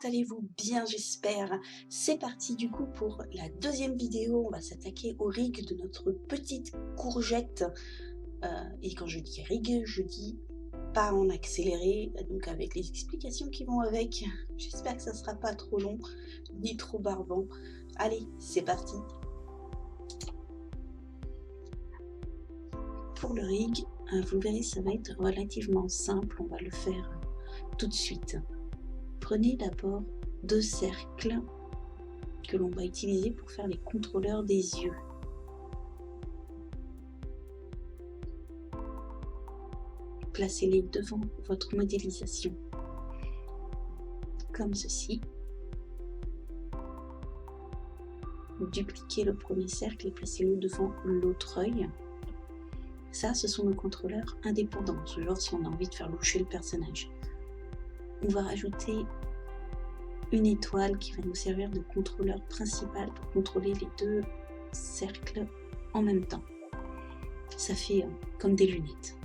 allez-vous bien, j'espère. C'est parti du coup pour la deuxième vidéo. On va s'attaquer au rig de notre petite courgette. Et quand je dis rig, je dis pas en accéléré, donc avec les explications qui vont avec. J'espère que ça sera pas trop long, ni trop barbant. Allez, c'est parti. Pour le rig, vous verrez, ça va être relativement simple. On va le faire tout de suite. Prenez d'abord deux cercles que l'on va utiliser pour faire les contrôleurs des yeux. Placez-les devant votre modélisation, comme ceci. Dupliquez le premier cercle et placez-le devant l'autre œil. Ça, ce sont nos contrôleurs indépendants, ce genre si on a envie de faire loucher le personnage. On va rajouter une étoile qui va nous servir de contrôleur principal pour contrôler les deux cercles en même temps. Ça fait comme des lunettes.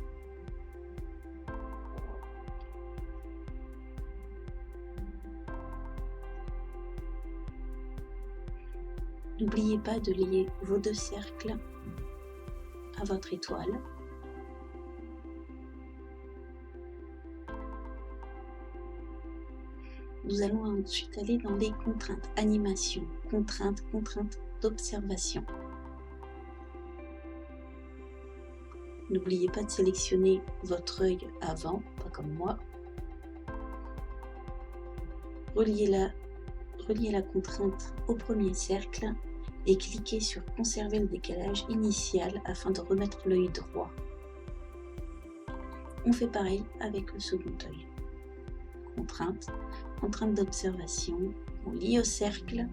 N'oubliez pas de lier vos deux cercles à votre étoile. Nous allons ensuite aller dans les contraintes, animation, contraintes d'observation. N'oubliez pas de sélectionner votre œil avant, pas comme moi. Reliez la contrainte au premier cercle et cliquez sur conserver le décalage initial afin de remettre l'œil droit. On fait pareil avec le second œil. Contrainte d'observation, on lie au cercle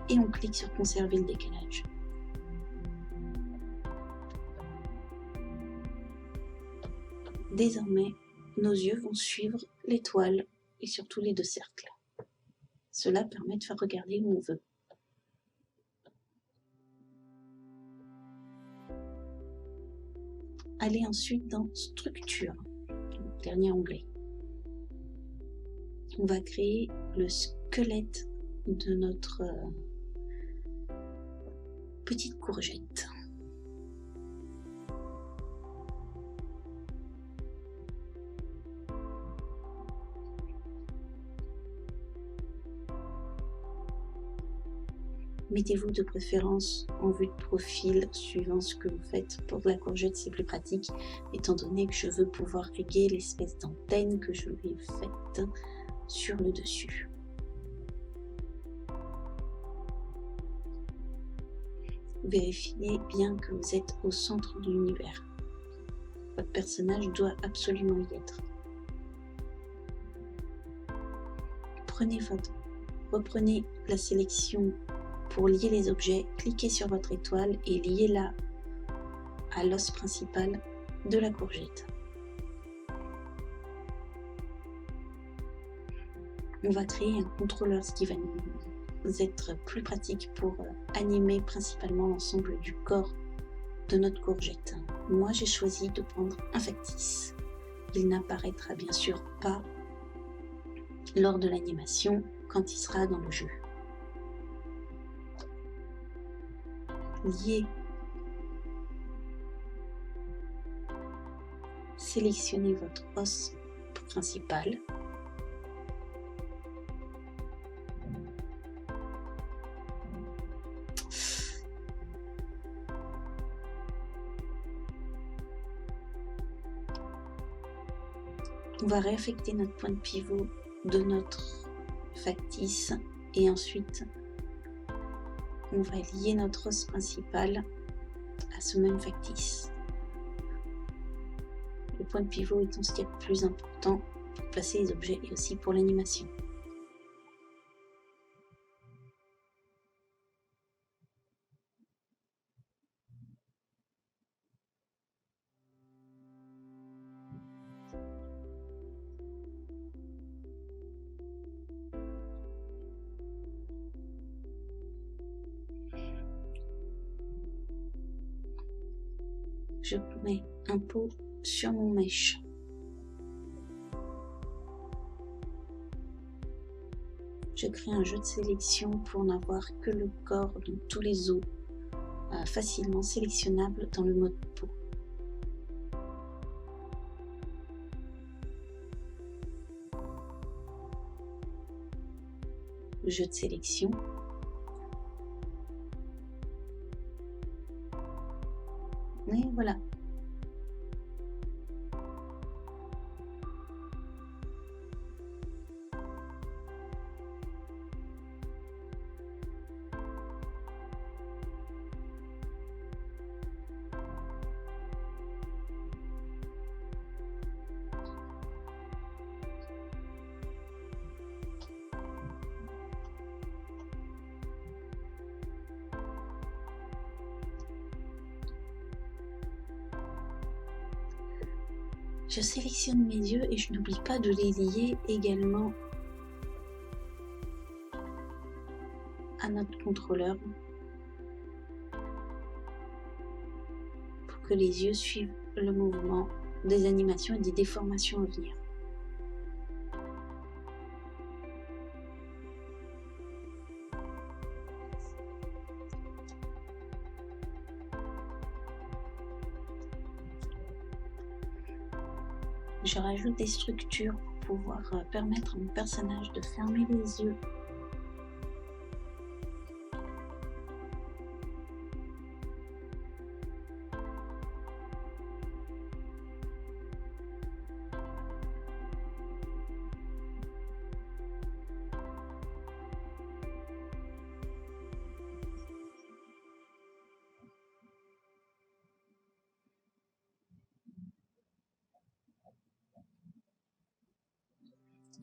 et on clique sur conserver le décalage. Désormais, nos yeux vont suivre l'étoile et surtout les deux cercles. Cela permet de faire regarder où on veut. Allez ensuite dans structure, dernier onglet. On va créer le squelette de notre petite courgette. Mettez-vous de préférence en vue de profil, suivant ce que vous faites. Pour la courgette, c'est plus pratique, étant donné que je veux pouvoir régler l'espèce d'antenne que je lui ai faite sur le dessus. Vérifiez bien que vous êtes au centre de l'univers. Votre personnage doit absolument y être. Reprenez la sélection pour lier les objets, cliquez sur votre étoile et liez-la à l'os principal de la courgette. On va créer un contrôleur, ce qui va nous être plus pratique pour animer principalement l'ensemble du corps de notre courgette. Moi, j'ai choisi de prendre un factice. Il n'apparaîtra bien sûr pas lors de l'animation quand il sera dans le jeu. Liez, sélectionnez votre os principal. On va réaffecter notre point de pivot de notre factice et ensuite on va lier notre os principal à ce même factice. Le point de pivot étant ce qui est le plus important pour placer les objets et aussi pour l'animation. Je mets un pot sur mon mèche. Je crée un jeu de sélection pour n'avoir que le corps, donc tous les os, facilement sélectionnables dans le mode peau. Jeu de sélection. Et voilà. Je sélectionne mes yeux et je n'oublie pas de les lier également à notre contrôleur pour que les yeux suivent le mouvement des animations et des déformations à venir. Je rajoute des structures pour pouvoir permettre à mon personnage de fermer les yeux.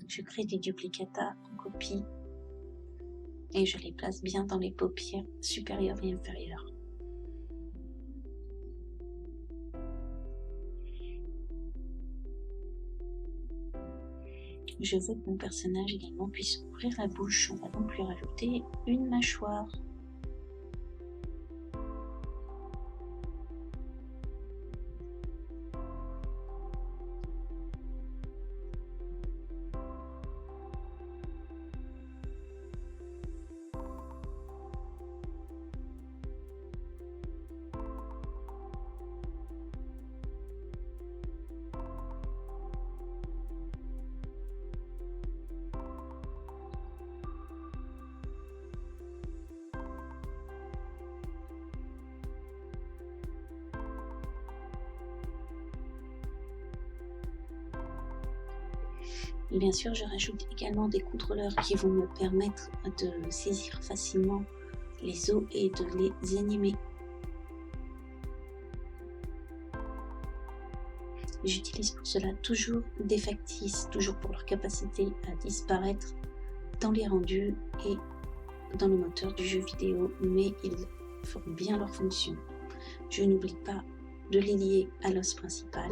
Je crée des duplicata en copie et je les place bien dans les paupières supérieures et inférieures. Je veux que mon personnage également puisse ouvrir la bouche. On va donc lui rajouter une mâchoire. Et bien sûr, je rajoute également des contrôleurs qui vont me permettre de saisir facilement les os et de les animer. J'utilise pour cela toujours des factices, toujours pour leur capacité à disparaître dans les rendus et dans le moteur du jeu vidéo, mais ils feront bien leur fonction. Je n'oublie pas de les lier à l'os principal,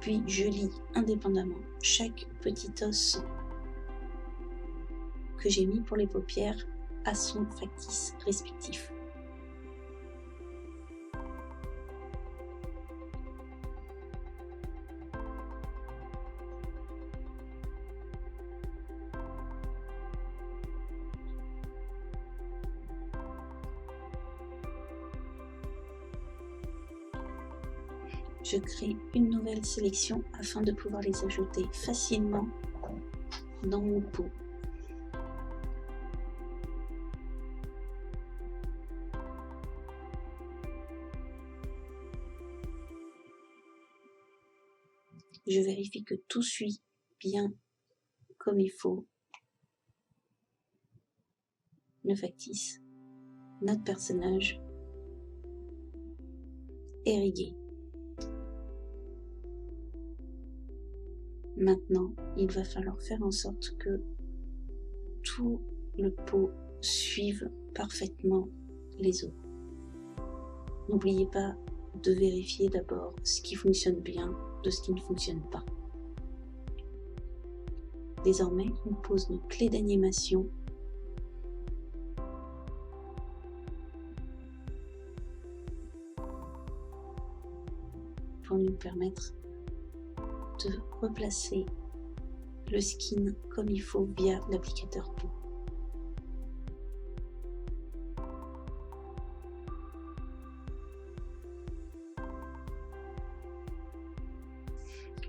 puis je lie indépendamment chaque petit os que j'ai mis pour les paupières à son factice respectif. Je crée une nouvelle sélection afin de pouvoir les ajouter facilement dans mon pot. Je vérifie que tout suit bien comme il faut le factice, notre personnage est rigué. Maintenant, il va falloir faire en sorte que tout le pot suive parfaitement les os. N'oubliez pas de vérifier d'abord ce qui fonctionne bien de ce qui ne fonctionne pas. Désormais, on pose nos clés d'animation pour nous permettre de replacer le skin comme il faut via l'applicateur peau.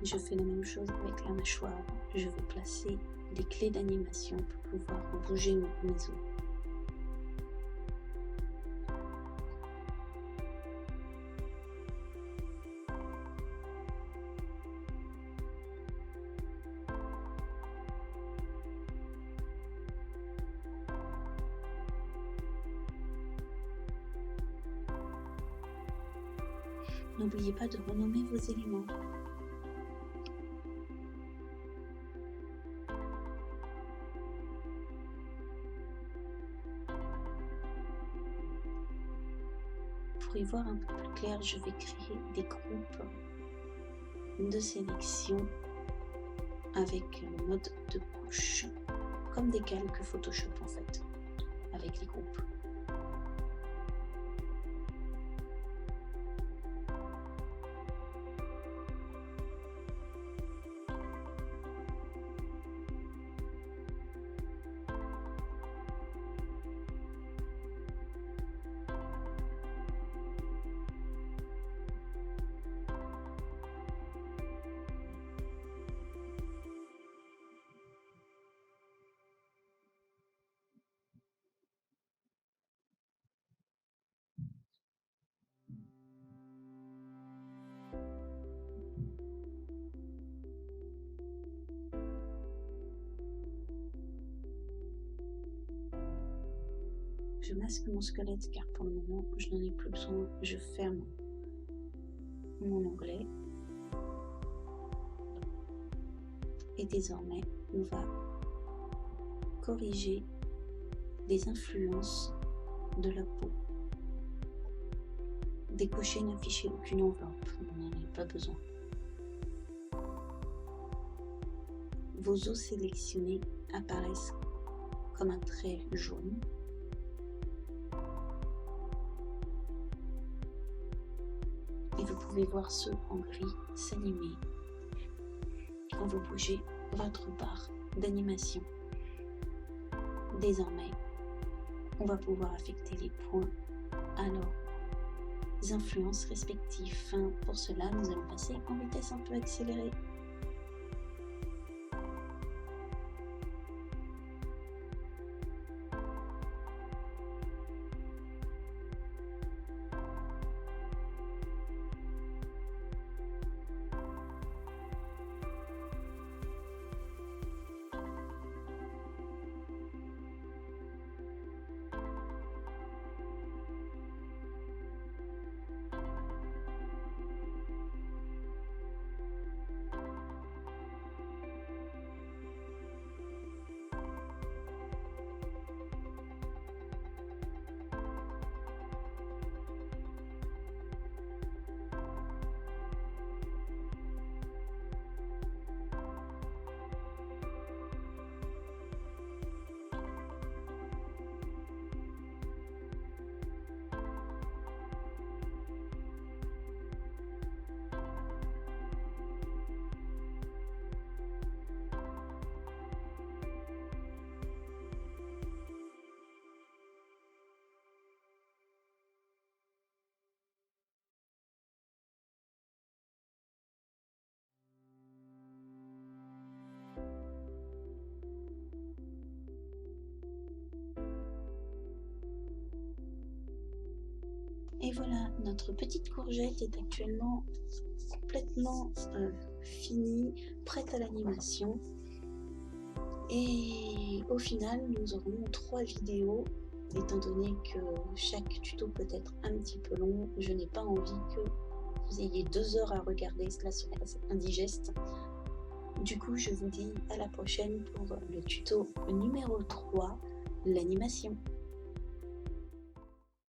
Je fais la même chose avec la mâchoire. Je vais placer des clés d'animation pour pouvoir bouger mes os. N'oubliez pas de renommer vos éléments. Pour y voir un peu plus clair, je vais créer des groupes de sélection avec le mode de couche, comme des calques Photoshop en fait, avec les groupes. Je masque mon squelette car pour le moment je n'en ai plus besoin. Je ferme mon onglet. Et désormais, on va corriger les influences de la peau. Décocher, n'afficher aucune enveloppe, on n'en a pas besoin. Vos os sélectionnés apparaissent comme un trait jaune. Et vous pouvez voir ceux en gris s'animer quand vous bougez votre barre d'animation. Désormais, on va pouvoir affecter les points à leurs influences respectives. Pour cela, nous allons passer en vitesse un peu accélérée. Et voilà, notre petite courgette est actuellement complètement finie, prête à l'animation. Et au final, nous aurons 3 vidéos, étant donné que chaque tuto peut être un petit peu long. Je n'ai pas envie que vous ayez 2 heures à regarder, cela serait assez indigeste. Du coup, je vous dis à la prochaine pour le tuto numéro 3, l'animation.